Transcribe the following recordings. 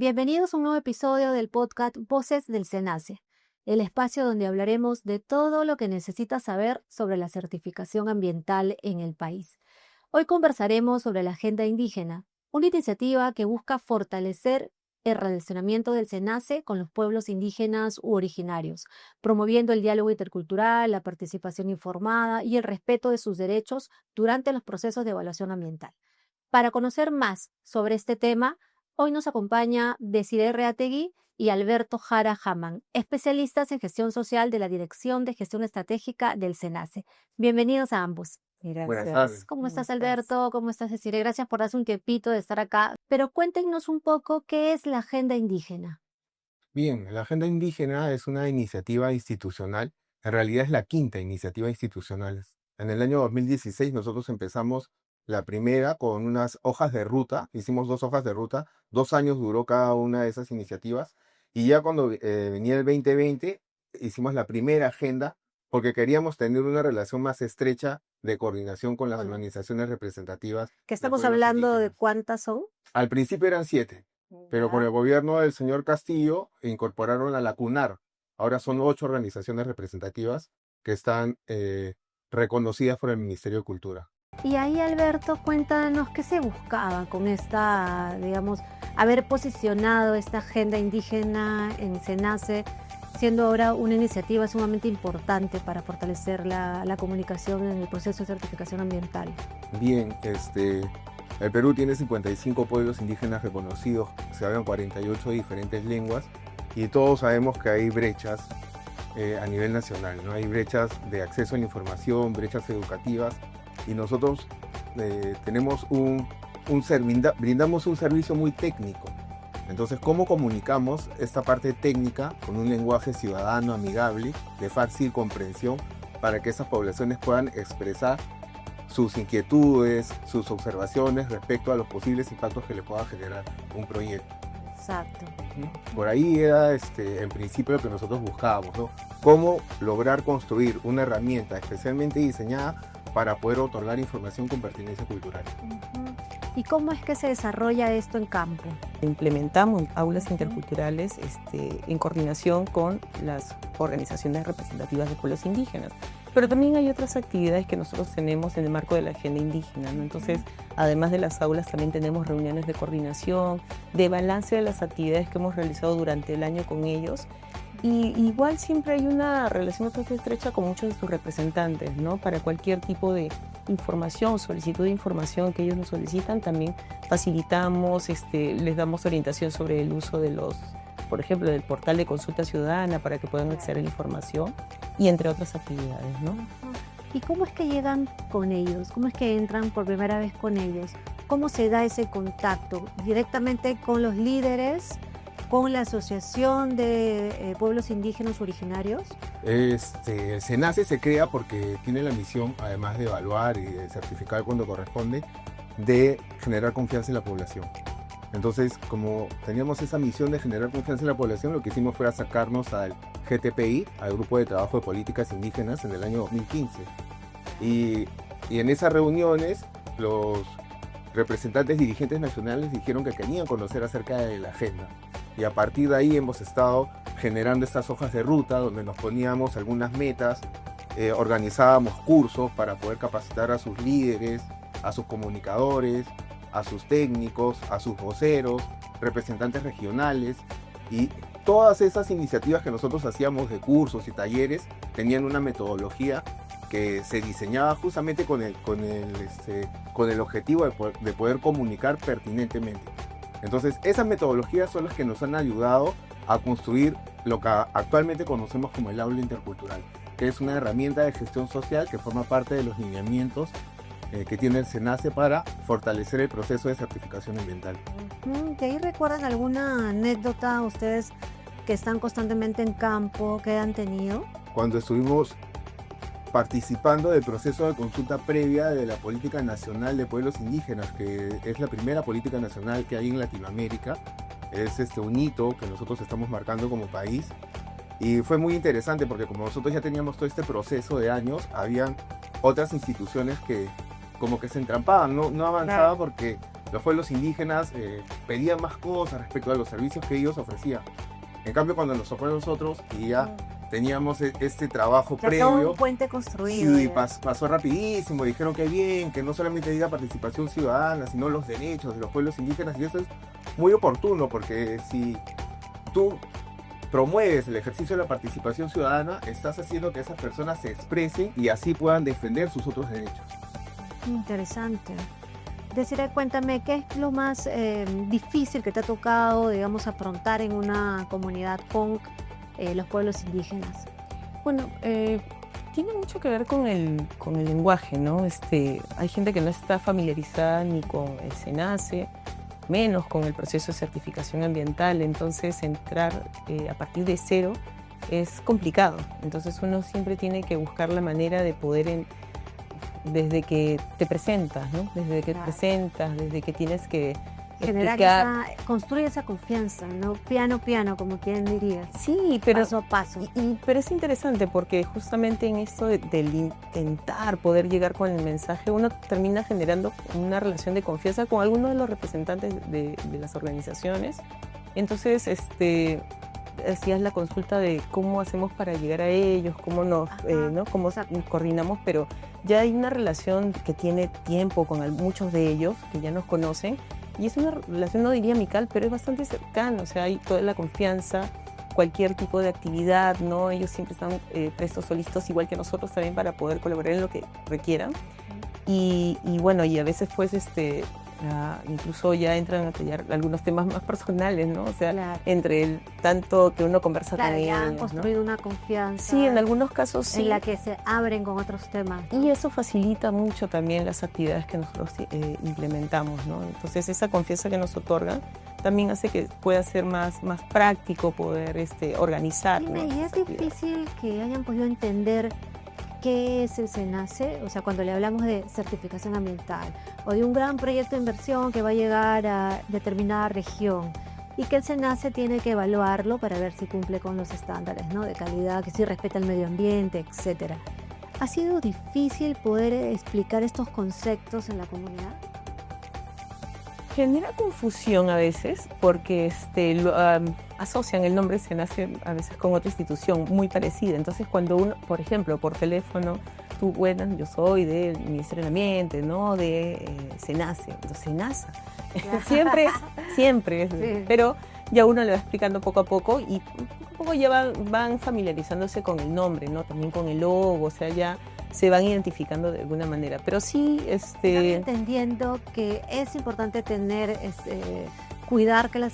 Bienvenidos a un nuevo episodio del podcast Voces del SENACE, el espacio donde hablaremos de todo lo que necesitas saber sobre la certificación ambiental en el país. Hoy conversaremos sobre la Agenda Indígena, una iniciativa que busca fortalecer el relacionamiento del SENACE con los pueblos indígenas u originarios, promoviendo el diálogo intercultural, la participación informada y el respeto de sus derechos durante los procesos de evaluación ambiental. Para conocer más sobre este tema, hoy nos acompaña Desiree Reategui y Alberto Jara Hamann, especialistas en gestión social de la Dirección de Gestión Estratégica del SENACE. Bienvenidos a ambos. Buenas tardes. ¿Cómo estás, Alberto? ¿Cómo estás, Desiree? Gracias por darse un tiempito de estar acá. Pero cuéntenos un poco qué es la Agenda Indígena. Bien, la Agenda Indígena es una iniciativa institucional, en realidad es la quinta iniciativa institucional. En el año 2016 nosotros empezamos la primera con unas hojas de ruta, hicimos 2 hojas de ruta, 2 años duró cada una de esas iniciativas, y ya cuando venía el 2020 hicimos la primera agenda porque queríamos tener una relación más estrecha de coordinación con las Bueno. organizaciones representativas. Que estamos pueblos hablando de indígenas. cuántas son. Al principio eran 7. Pero con Ya. el gobierno del señor Castillo incorporaron a la CUNAR. Ahora son 8 organizaciones representativas que están reconocidas por el Ministerio de Cultura. Y ahí, Alberto, cuéntanos qué se buscaba con esta, digamos, haber posicionado esta agenda indígena en SENACE, siendo ahora una iniciativa sumamente importante para fortalecer la comunicación en el proceso de certificación ambiental. Bien, el Perú tiene 55 pueblos indígenas reconocidos, se hablan 48 diferentes lenguas y todos sabemos que hay brechas a nivel nacional, ¿no? Hay brechas de acceso a la información, brechas educativas y nosotros brindamos un servicio muy técnico. Entonces, ¿cómo comunicamos esta parte técnica con un lenguaje ciudadano, amigable, de fácil comprensión, para que esas poblaciones puedan expresar sus inquietudes, sus observaciones respecto a los posibles impactos que le pueda generar un proyecto? Exacto. Por ahí era en principio lo que nosotros buscábamos, ¿no? Cómo lograr construir una herramienta especialmente diseñada para poder otorgar información con pertinencia cultural. ¿Y cómo es que se desarrolla esto en campo? Implementamos aulas interculturales en coordinación con las organizaciones representativas de pueblos indígenas. Pero también hay otras actividades que nosotros tenemos en el marco de la agenda indígena, ¿no? Entonces, además de las aulas, también tenemos reuniones de coordinación, de balance de las actividades que hemos realizado durante el año con ellos. Y igual siempre hay una relación bastante estrecha con muchos de sus representantes, ¿no? Para cualquier tipo de información, solicitud de información que ellos nos solicitan, también facilitamos, les damos orientación sobre el uso de por ejemplo, del portal de consulta ciudadana para que puedan acceder a la información y entre otras actividades, ¿no? ¿Y cómo es que llegan con ellos? ¿Cómo es que entran por primera vez con ellos? ¿Cómo se da ese contacto? ¿Directamente con los líderes? ¿Con la Asociación de Pueblos Indígenas Originarios? El SENACE se crea porque tiene la misión, además de evaluar y de certificar cuando corresponde, de generar confianza en la población. Entonces, como teníamos esa misión de generar confianza en la población, lo que hicimos fue acercarnos al GTPI, al Grupo de Trabajo de Políticas Indígenas, en el año 2015. Y en esas reuniones, los representantes dirigentes nacionales dijeron que querían conocer acerca de la agenda. Y a partir de ahí hemos estado generando estas hojas de ruta donde nos poníamos algunas metas, organizábamos cursos para poder capacitar a sus líderes, a sus comunicadores, a sus técnicos, a sus voceros, representantes regionales, y todas esas iniciativas que nosotros hacíamos de cursos y talleres tenían una metodología que se diseñaba justamente con el objetivo de poder comunicar pertinentemente. Entonces, esas metodologías son las que nos han ayudado a construir lo que actualmente conocemos como el aula intercultural, que es una herramienta de gestión social que forma parte de los lineamientos que tiene el SENACE para fortalecer el proceso de certificación ambiental. ¿De ahí recuerdan alguna anécdota ustedes que están constantemente en campo, que han tenido? Cuando estuvimos participando del proceso de consulta previa de la Política Nacional de Pueblos Indígenas, que es la primera política nacional que hay en Latinoamérica, es un hito que nosotros estamos marcando como país. Y fue muy interesante porque como nosotros ya teníamos todo este proceso de años, habían otras instituciones que como que se entrampaban, no avanzaban porque los pueblos indígenas pedían más cosas respecto a los servicios que ellos ofrecían. En cambio, cuando nos tocó a nosotros y ya teníamos este trabajo Ya previo, todo un puente construido. sí, Ya. pasó rapidísimo, dijeron que bien, que no solamente diga participación ciudadana, sino los derechos de los pueblos indígenas, y eso es muy oportuno, porque si tú promueves el ejercicio de la participación ciudadana, estás haciendo que esas personas se expresen y así puedan defender sus otros derechos. Interesante. Desiree, cuéntame, ¿qué es lo más difícil que te ha tocado, digamos, afrontar en una comunidad con los pueblos indígenas? Bueno, tiene mucho que ver con el lenguaje, ¿no? Hay gente que no está familiarizada ni con el SENACE, menos con el proceso de certificación ambiental, entonces entrar a partir de cero es complicado. Entonces uno siempre tiene que buscar la manera de poder, desde que te presentas, ¿no? Desde que te Claro. presentas, desde que tienes que Generar explicar. construir esa confianza, ¿no? Piano a piano, como quien diría, Sí, pero paso a paso. Pero es interesante porque justamente en esto del intentar poder llegar con el mensaje, uno termina generando una relación de confianza con algunos de los representantes de las organizaciones. Entonces, hacías la consulta de cómo hacemos para llegar a ellos, cómo nos, Ajá, ¿no? Cómo exacto. coordinamos, pero ya hay una relación que tiene tiempo con muchos de ellos, que ya nos conocen, y es una relación, no diría amical, pero es bastante cercana, o sea, hay toda la confianza, cualquier tipo de actividad, ¿no? Ellos siempre están prestos o listos, igual que nosotros también, para poder colaborar en lo que requieran. Y bueno, y a veces pues incluso ya entran a tallar algunos temas más personales, ¿no? O sea, Claro. entre el tanto que uno conversa Claro, con ya han ellos, ¿no? construido una confianza Sí, en algunos casos sí. en la que se abren con otros temas. Y eso facilita mucho también las actividades que nosotros implementamos, ¿no? Entonces esa confianza que nos otorgan también hace que pueda ser más práctico poder organizar, ¿no? Dime, ¿y es Esas actividades. difícil que hayan podido entender qué es el SENACE? O sea, cuando le hablamos de certificación ambiental o de un gran proyecto de inversión que va a llegar a determinada región y que el SENACE tiene que evaluarlo para ver si cumple con los estándares, ¿no? De calidad, que sí respeta el medio ambiente, etcétera. ¿Ha sido difícil poder explicar estos conceptos en la comunidad? Genera confusión a veces porque asocian el nombre SENACE a veces con otra institución muy parecida. Entonces cuando uno, por ejemplo, por teléfono, tú, bueno, yo soy del Ministerio del Ambiente, ¿no? De SENACE, entonces SENASA. Siempre es, Sí. pero ya uno le va explicando poco a poco y poco a poco ya van familiarizándose con el nombre, ¿no? También con el logo, o sea, ya se van identificando de alguna manera. Pero sí, Están entendiendo que es importante tener, cuidar que las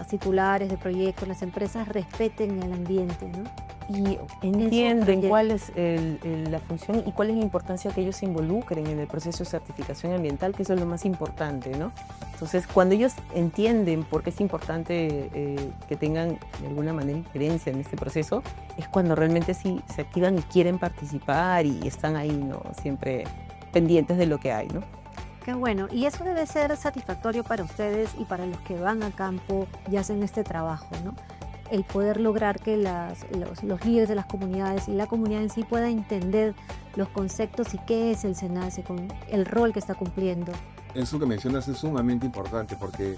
titulares de proyectos, las empresas respeten el ambiente, ¿no? y entienden oye. cuál es la función y cuál es la importancia que ellos se involucren en el proceso de certificación ambiental, que eso es lo más importante, ¿no? Entonces, cuando ellos entienden por qué es importante que tengan de alguna manera injerencia en este proceso, es cuando realmente sí se activan y quieren participar y están ahí, ¿no? Siempre pendientes de lo que hay, ¿no? Qué bueno. Y eso debe ser satisfactorio para ustedes y para los que van a campo y hacen este trabajo, ¿no? El poder lograr que los líderes de las comunidades y la comunidad en sí pueda entender los conceptos y qué es el SENACE, con el rol que está cumpliendo. Eso que mencionas es sumamente importante porque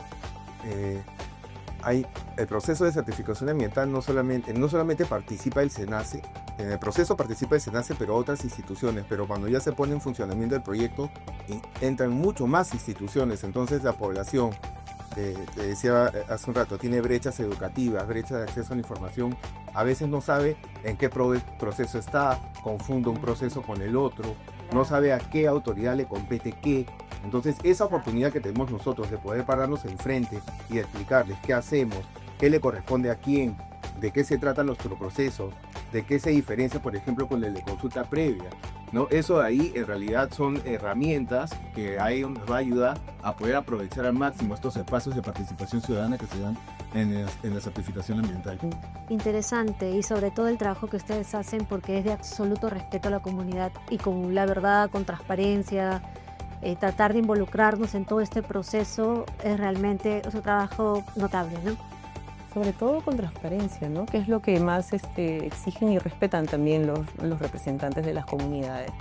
el proceso de certificación ambiental no solamente participa el SENACE, en el proceso participa el SENACE, pero otras instituciones, pero cuando ya se pone en funcionamiento el proyecto, entran mucho más instituciones, entonces la población, te decía hace un rato, tiene brechas educativas, brechas de acceso a la información, a veces no sabe en qué proceso está, confunde un proceso con el otro, no sabe a qué autoridad le compete qué. Entonces esa oportunidad que tenemos nosotros de poder pararnos enfrente y de explicarles qué hacemos, qué le corresponde a quién, de qué se trata nuestro proceso, de qué se diferencia, por ejemplo, con el de consulta previa, ¿no? Eso de ahí en realidad son herramientas que ahí nos va a ayudar a poder aprovechar al máximo estos espacios de participación ciudadana que se dan en la certificación ambiental. Interesante, y sobre todo el trabajo que ustedes hacen, porque es de absoluto respeto a la comunidad y con la verdad, con transparencia. Tratar de involucrarnos en todo este proceso es realmente un trabajo notable, ¿no? Sobre todo con transparencia, ¿no? Que es lo que más exigen y respetan también los representantes de las comunidades.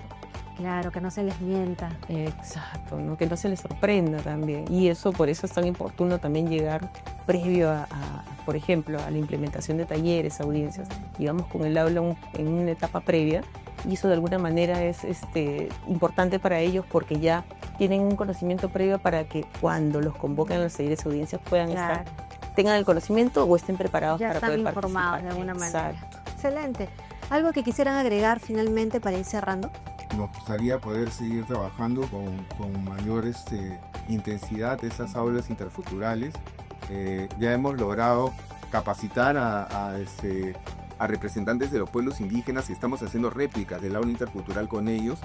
Claro, que no se les mienta. Exacto, ¿no? Que no se les sorprenda también. Y eso, por eso es tan oportuno también llegar previo por ejemplo, a la implementación de talleres, audiencias, digamos con el aula en una etapa previa. Y eso de alguna manera es importante para ellos porque ya tienen un conocimiento previo para que cuando los convoquen a los talleres, audiencias puedan Claro. tengan el conocimiento o estén preparados Ya para están poder informados participar. de alguna manera. Exacto. Excelente. ¿Algo que quisieran agregar finalmente para ir cerrando? Nos gustaría poder seguir trabajando con mayor intensidad esas aulas interculturales. Ya hemos logrado capacitar a representantes de los pueblos indígenas y estamos haciendo réplicas del aula intercultural con ellos.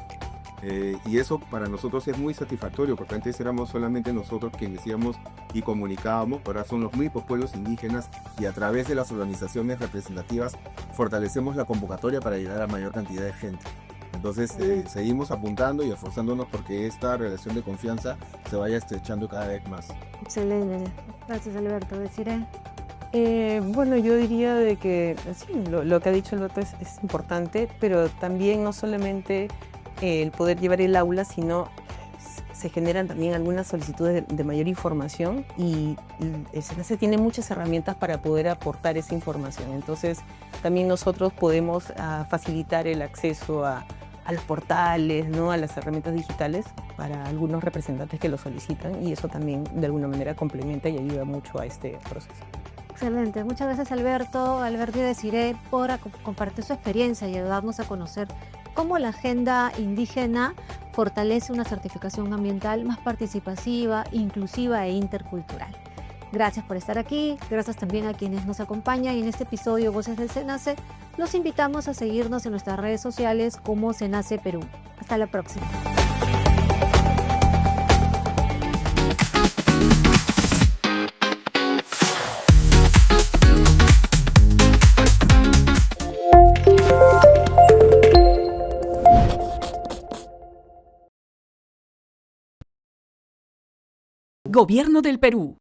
Y eso para nosotros es muy satisfactorio, porque antes éramos solamente nosotros quienes íbamos y comunicábamos, ahora son los mismos pueblos indígenas y a través de las organizaciones representativas fortalecemos la convocatoria para llegar a mayor cantidad de gente. Entonces seguimos apuntando y esforzándonos porque esta relación de confianza se vaya estrechando cada vez más. Excelente. Gracias, Alberto. Deciré. Bueno, yo diría de que sí, lo que ha dicho Alberto es importante, pero también no solamente el poder llevar el aula, sino se generan también algunas solicitudes de mayor información y el SENACE tiene muchas herramientas para poder aportar esa información. Entonces, también nosotros podemos facilitar el acceso a los portales, ¿no? A las herramientas digitales para algunos representantes que lo solicitan y eso también de alguna manera complementa y ayuda mucho a este proceso. Excelente. Muchas gracias, Alberto y Desiree, por compartir su experiencia y ayudarnos a conocer cómo la agenda indígena fortalece una certificación ambiental más participativa, inclusiva e intercultural. Gracias por estar aquí, gracias también a quienes nos acompañan en este episodio Voces del SENACE. Los invitamos a seguirnos en nuestras redes sociales como SENACE Perú. Hasta la próxima. Gobierno del Perú.